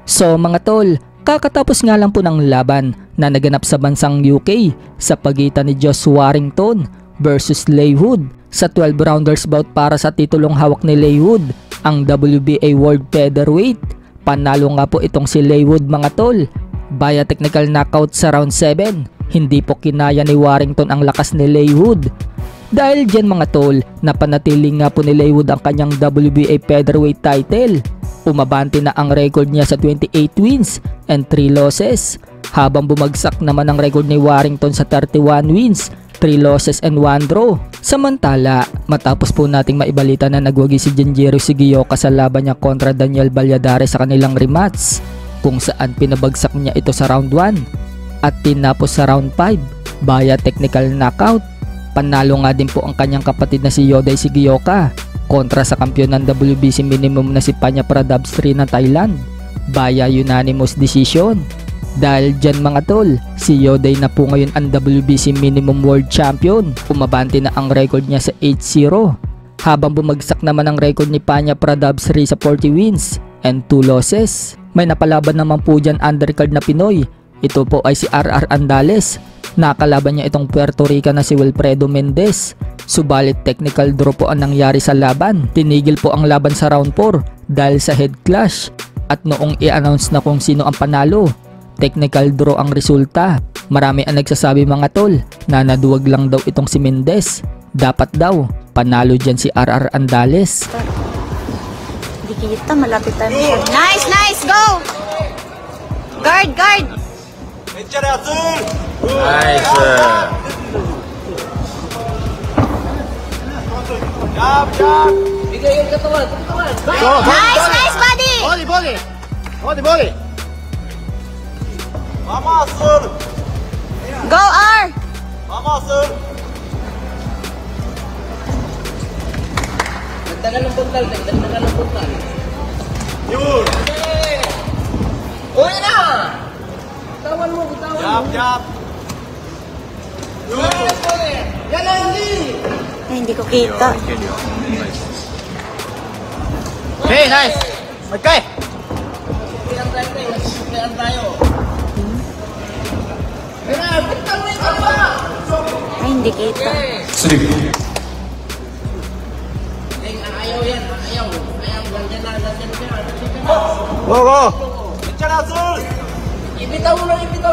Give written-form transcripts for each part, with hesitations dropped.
So mga tol, kakatapos nga lang po ng laban na naganap sa bansang UK sa pagitan ni Josh Warrington versus Leigh Wood sa 12 rounders bout para sa titulong hawak ni Leigh Wood, ang WBA World Featherweight. Panalo nga po itong si Leigh Wood mga tol via technical knockout sa round 7. Hindi po kinaya ni Warrington ang lakas ni Leigh Wood. Dahil dyan mga tol, napanatili nga po ni Leigh Wood ang kanyang WBA Featherweight title. Umabante na ang record niya sa 28 wins and 3 losses, habang bumagsak naman ang record ni Warrington sa 31 wins, 3 losses and 1 draw. Samantala, matapos po nating maibalita na nagwagi si Genjiro Sugioka sa laban niya kontra Daniel Valladares sa kanilang rematch, kung saan pinabagsak niya ito sa round 1 at tinapos sa round 5 via technical knockout. Panalo nga din po ang kanyang kapatid na si Yoday Sugioka kontra sa kampiyon ng WBC minimum na si Panya Pradabsri ng Thailand via unanimous decision. Dahil dyan mga tol, si Yoday na po ngayon ang WBC minimum world champion. Umabante na ang record niya sa 8-0, habang bumagsak naman ang record ni Panya Pradabsri sa 40 wins and 2 losses. May napalaban naman po dyan undercard na Pinoy. Ito po ay si RR Andales. Nakalaban niya itong Puerto Rican na si Wilfredo Mendez. Subalit technical draw po ang nangyari sa laban. Tinigil po ang laban sa round 4 dahil sa head clash. At noong i-announce na kung sino ang panalo, technical draw ang resulta. Marami ang nagsasabi mga tol na naduwag lang daw itong si Mendez. Dapat daw panalo dyan si RR Andales. Hindi kita, malapit tayo. Nice, nice, go! Guard, guard! Nice. Jab, jab. Bigay yung katawan. Nice, nice, buddy! Body. Mama, sir. Go, R! Mama, sir. Dagdagan ng puntal. Yun. Uy na! Tawan mo. Jab. Yun. Yan ang hindi! Ay, hindi ko kita. Okay, nice. Okay. Kaya tayo. Bitan mo yung kapa! Ay, hindi kita. Ayaw yan. Ayaw. Ganyan na. Go. 괜찮아, sir. Ibitaw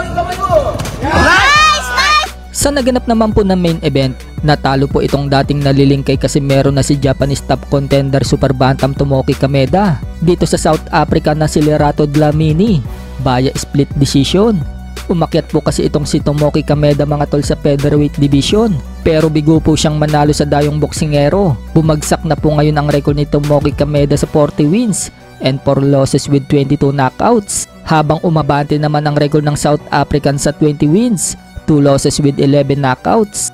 yung kamay mo! Nice, nice! Sa naganap naman po na main event, natalo po itong dating naliling kay Casimero na si Japanese top contender Super Bantam Tomoki Kameda dito sa South Africa na si Lerato Dlamini via split decision. Umakyat po kasi itong si Tomoki Kameda mga tol sa featherweight division, pero bigo po siyang manalo sa dayong boksingero. Bumagsak na po ngayon ang record ni Tomoki Kameda sa 40 wins and 4 losses with 22 knockouts, habang umabante naman ang record ng South African sa 20 wins, 2 losses with 11 knockouts.